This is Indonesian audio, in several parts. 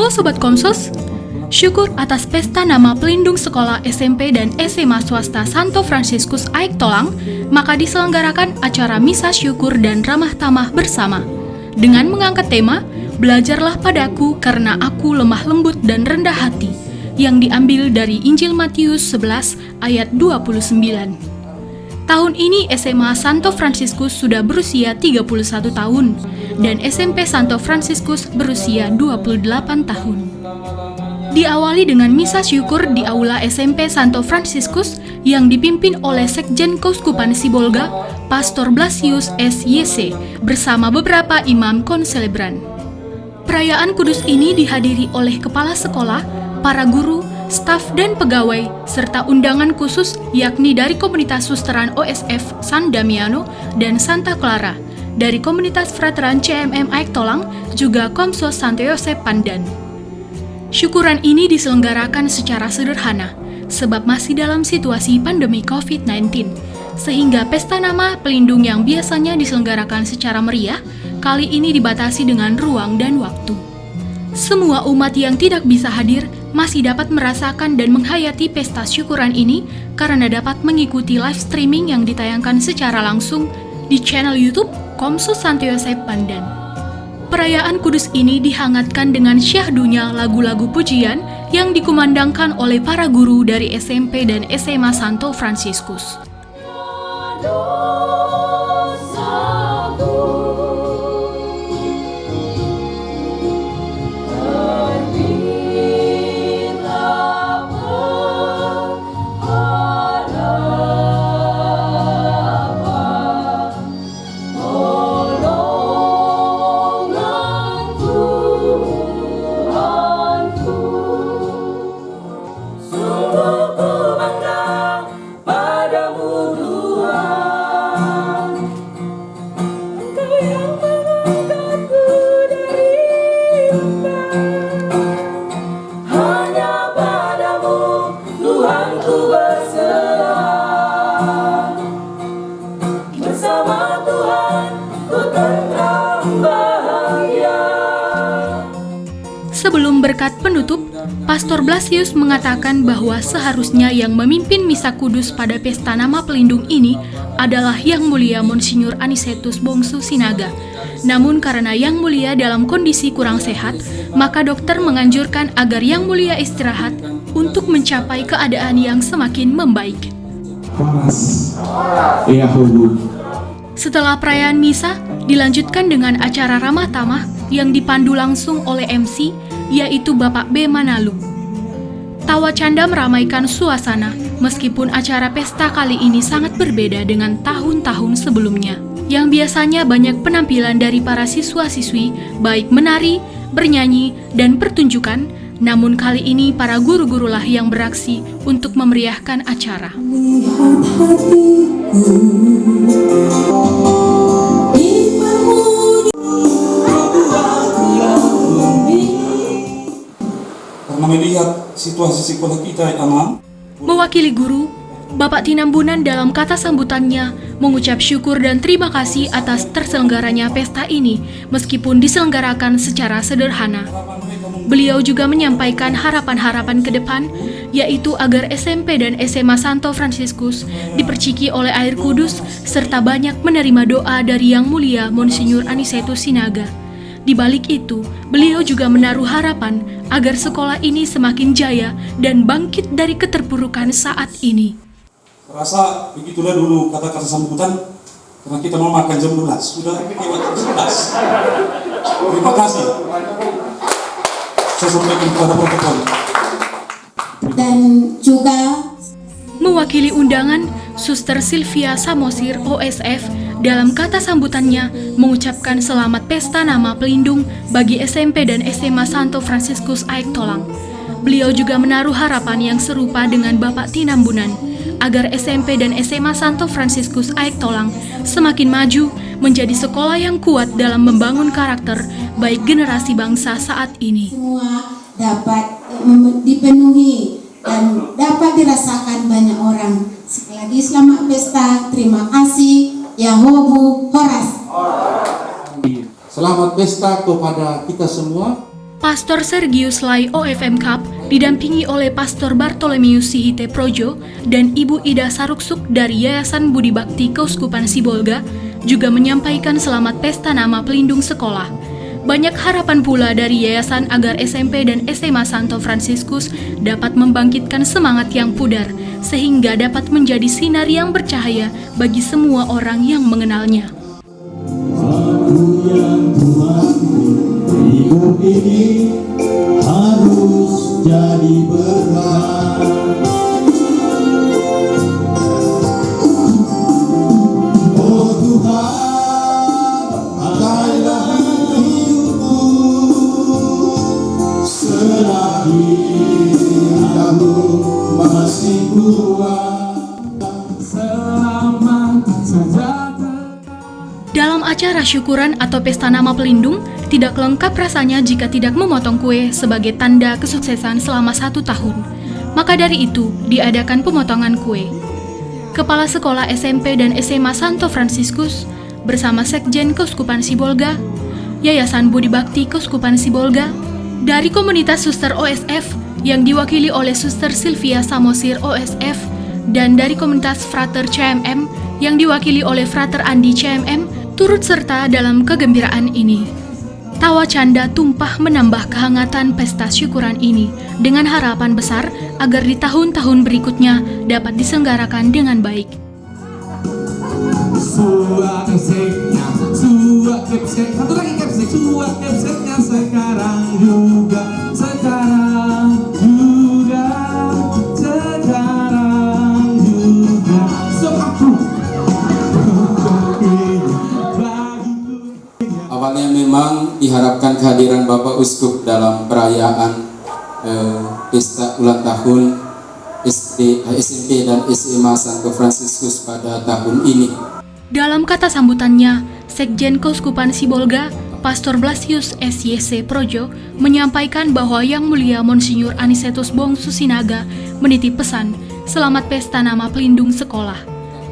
Halo Sobat Komsos, syukur atas pesta nama pelindung sekolah SMP dan SMA swasta Santo Fransiskus Aik Tolang, maka diselenggarakan acara misa syukur dan ramah tamah bersama. Dengan mengangkat tema, Belajarlah padaku karena aku lemah lembut dan rendah hati, yang diambil dari Injil Matius 11 ayat 29. Tahun ini SMA Santo Fransiskus sudah berusia 31 tahun dan SMP Santo Fransiskus berusia 28 tahun. Diawali dengan misa syukur di Aula SMP Santo Fransiskus yang dipimpin oleh Sekjen Keuskupan Sibolga, Pastor Blasius S.Y.C. bersama beberapa imam konselebran. Perayaan kudus ini dihadiri oleh kepala sekolah, para guru, staf dan pegawai, serta undangan khusus yakni dari komunitas susteran OSF San Damiano dan Santa Clara, dari komunitas frateran CMM Aik Tolang, juga Komsos Santo Yosep Pandan. Syukuran ini diselenggarakan secara sederhana, sebab masih dalam situasi pandemi COVID-19, sehingga pesta nama pelindung yang biasanya diselenggarakan secara meriah, kali ini dibatasi dengan ruang dan waktu. Semua umat yang tidak bisa hadir masih dapat merasakan dan menghayati pesta syukuran ini karena dapat mengikuti live streaming yang ditayangkan secara langsung di channel YouTube Komsos Santo Yosep Pandan. Perayaan kudus ini dihangatkan dengan syahdunya lagu-lagu pujian yang dikumandangkan oleh para guru dari SMP dan SMA Santo Fransiskus. Sebelum berkat penutup, Pastor Blasius mengatakan bahwa seharusnya yang memimpin misa kudus pada pesta nama pelindung ini adalah Yang Mulia Monsinyur Anisetus Bongsu Sinaga. Namun karena Yang Mulia dalam kondisi kurang sehat, maka dokter menganjurkan agar Yang Mulia istirahat untuk mencapai keadaan yang semakin membaik. Setelah perayaan misa, dilanjutkan dengan acara ramah tamah yang dipandu langsung oleh MC, yaitu Bapak B. Manalu. Tawa canda meramaikan suasana, meskipun acara pesta kali ini sangat berbeda dengan tahun-tahun sebelumnya, yang biasanya banyak penampilan dari para siswa-siswi, baik menari, bernyanyi, dan pertunjukan, namun kali ini para guru-gurulah yang beraksi untuk memeriahkan acara. Melihat situasi sekolah kita yang aman. Mewakili guru, Bapak Tinambunan dalam kata sambutannya mengucap syukur dan terima kasih atas terselenggaranya pesta ini meskipun diselenggarakan secara sederhana. Beliau juga menyampaikan harapan-harapan ke depan, yaitu agar SMP dan SMA Santo Fransiskus diperciki oleh air kudus serta banyak menerima doa dari Yang Mulia Monsinyur Anisetus Sinaga. Di balik itu, beliau juga menaruh harapan agar sekolah ini semakin jaya dan bangkit dari keterpurukan saat ini. Rasa begitulah dulu kata-kata sambutan, karena kita mau makan jam 12, sudah lewat jam 11. Terima kasih. Saya sampaikan kepada protokol. Dan juga mewakili undangan, Suster Sylvia Samosir OSF dalam kata sambutannya mengucapkan selamat pesta nama pelindung bagi SMP dan SMA Santo Fransiskus Aik Tolang. Beliau juga menaruh harapan yang serupa dengan Bapak Tinambunan agar SMP dan SMA Santo Fransiskus Aik Tolang semakin maju menjadi sekolah yang kuat dalam membangun karakter baik generasi bangsa saat ini. Semua dapat dipenuhi dan dapat dirasakan banyak orang. Sekali lagi selamat pesta, terima kasih. Yahobu Horas. Selamat pesta kepada kita semua. Pastor Sergius Lai OFM Cup didampingi oleh Pastor Bartolomeus Sihite Projo dan Ibu Ida Saruksuk dari Yayasan Budi Bakti Keuskupan Sibolga juga menyampaikan selamat pesta nama pelindung sekolah. Banyak harapan pula dari yayasan agar SMP dan SMA Santo Fransiskus dapat membangkitkan semangat yang pudar sehingga dapat menjadi sinar yang bercahaya bagi semua orang yang mengenalnya. Aku yang tuaku, hidup ini harus jadi berkah. Oh Tuhan, pakailah hidupku selagi aku masih kuat. Selamat sejahtera. Dalam acara syukuran atau pesta nama pelindung, tidak lengkap rasanya jika tidak memotong kue sebagai tanda kesuksesan selama 1 tahun. Maka dari itu, diadakan pemotongan kue. Kepala Sekolah SMP dan SMA Santo Fransiskus bersama Sekjen Keuskupan Sibolga, Yayasan Budi Bakti Keuskupan Sibolga, dari komunitas Suster OSF yang diwakili oleh Suster Sylvia Samosir OSF, dan dari komunitas Frater CMM yang diwakili oleh Frater Andi CMM, turut serta dalam kegembiraan ini. Tawa canda tumpah menambah kehangatan pesta syukuran ini dengan harapan besar agar di tahun-tahun berikutnya dapat diselenggarakan dengan baik. Suat kepseknya, satu lagi kepsek, suat kepseknya sekarang juga. So aku awalnya memang diharapkan kehadiran Bapak Uskup dalam perayaan pesta ulang tahun SMP dan SMA Santo Fransiskus pada tahun ini. Dalam kata sambutannya, Sekjen Keuskupan Sibolga, Pastor Blasius SYC Projo, menyampaikan bahwa Yang Mulia Monsinyur Anisetus Bongsu Sinaga menitip pesan selamat pesta nama pelindung sekolah,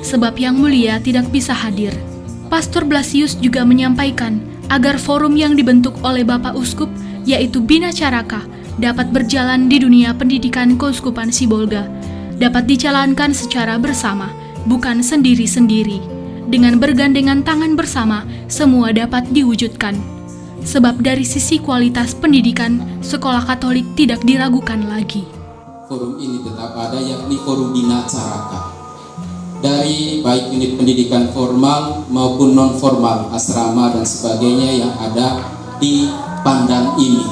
sebab Yang Mulia tidak bisa hadir. Pastor Blasius juga menyampaikan agar forum yang dibentuk oleh Bapak Uskup, yaitu Bina Caraka, dapat berjalan di dunia pendidikan Keuskupan Sibolga, dapat dijalankan secara bersama, bukan sendiri-sendiri. Dengan bergandengan tangan bersama, semua dapat diwujudkan. Sebab dari sisi kualitas pendidikan, sekolah Katolik tidak diragukan lagi. Forum ini tetap ada, yakni Forum Bina Caraka. Dari baik unit pendidikan formal maupun non-formal, asrama dan sebagainya yang ada di Pandan ini.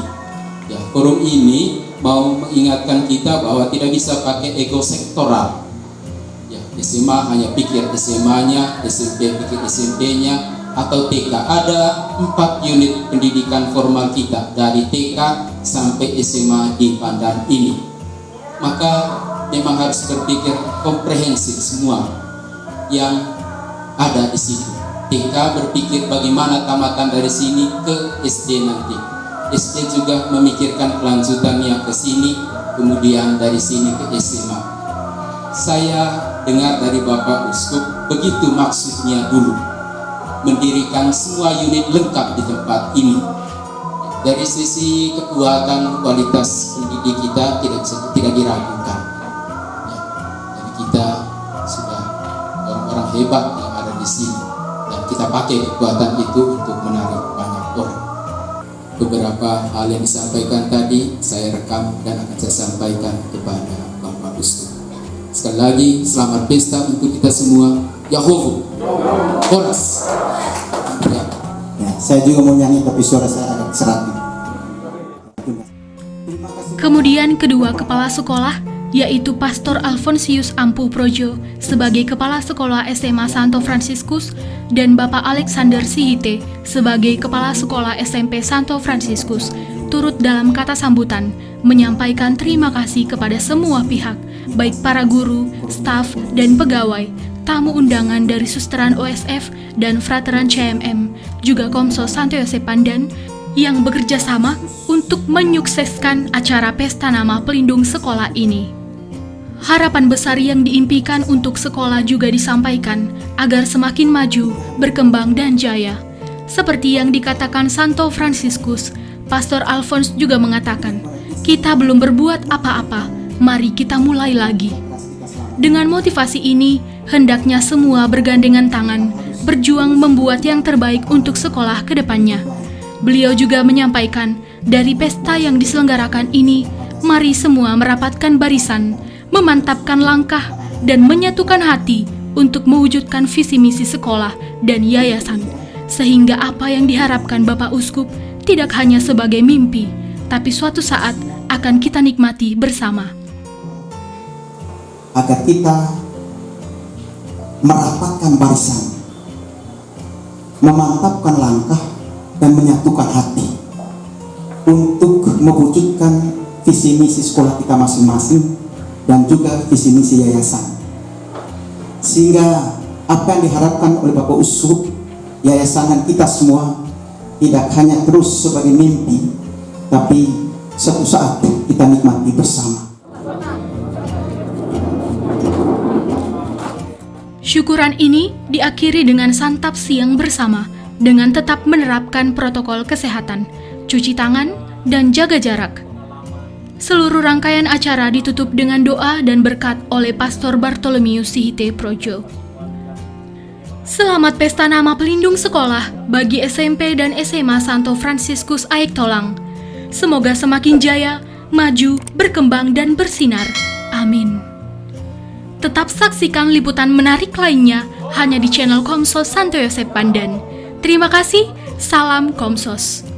Ya, forum ini mau mengingatkan kita bahwa tidak bisa pakai ego sektoral. Ya, SMA hanya pikir SMA-nya, SMP pikir SMP-nya, atau TK. Ada 4 unit pendidikan formal kita dari TK sampai SMA di Pandan ini. Maka memang harus berpikir komprehensif semua yang ada di situ. TK berpikir bagaimana tamatan dari sini ke SD nanti. SD juga memikirkan kelanjutannya ke sini, kemudian dari sini ke SMA. Saya dengar dari Bapak Uskup, begitu maksudnya dulu, mendirikan semua unit lengkap di tempat ini. Dari sisi kekuatan kualitas pendidik kita tidak diragukan. Ya, jadi kita sudah orang-orang hebat yang ada di sini, dan kita pakai kekuatan itu untuk menarik banyak orang. Beberapa hal yang disampaikan tadi saya rekam dan akan saya sampaikan kepada Bapak Uskup. Sekali lagi selamat pesta untuk kita semua. Yahovu Horas. Ya. Ya, saya juga mau nyanyi tapi suara saya agak serak. Kemudian kedua kepala sekolah, yaitu Pastor Alfonsius Ampu Projo sebagai Kepala Sekolah SMA Santo Fransiskus dan Bapak Alexander Sihite sebagai Kepala Sekolah SMP Santo Fransiskus, turut dalam kata sambutan menyampaikan terima kasih kepada semua pihak, baik para guru, staf, dan pegawai, tamu undangan dari Susteran OSF dan Frateran CMM, juga Komso Santo Yosep Pandan, yang bekerja sama untuk menyukseskan acara pesta nama pelindung sekolah ini. Harapan besar yang diimpikan untuk sekolah juga disampaikan agar semakin maju, berkembang, dan jaya. Seperti yang dikatakan Santo Fransiskus, Pastor Alphonse juga mengatakan, kita belum berbuat apa-apa, mari kita mulai lagi. Dengan motivasi ini, hendaknya semua bergandengan tangan, berjuang membuat yang terbaik untuk sekolah ke depannya. Beliau juga menyampaikan, dari pesta yang diselenggarakan ini, mari semua merapatkan barisan, memantapkan langkah, dan menyatukan hati untuk mewujudkan visi misi sekolah dan yayasan, sehingga apa yang diharapkan Bapak Uskup tidak hanya sebagai mimpi, tapi suatu saat akan kita nikmati bersama. Agar kita merapatkan barisan, memantapkan langkah, dan menyatukan hati untuk mewujudkan visi misi sekolah kita masing-masing dan juga visi misi yayasan. Sehingga apa yang diharapkan oleh Bapak Uskup, yayasan dan kita semua tidak hanya terus sebagai mimpi, tapi suatu saat kita nikmati bersama. Syukuran ini diakhiri dengan santap siang bersama dengan tetap menerapkan protokol kesehatan, cuci tangan, dan jaga jarak. Seluruh rangkaian acara ditutup dengan doa dan berkat oleh Pastor Bartolomeus Sihite Projo. Selamat Pesta Nama Pelindung Sekolah bagi SMP dan SMA Santo Fransiskus Aik Tolang. Semoga semakin jaya, maju, berkembang, dan bersinar. Amin. Tetap saksikan liputan menarik lainnya hanya di channel Komsos Santo Yosep Pandan. Terima kasih, salam Komsos.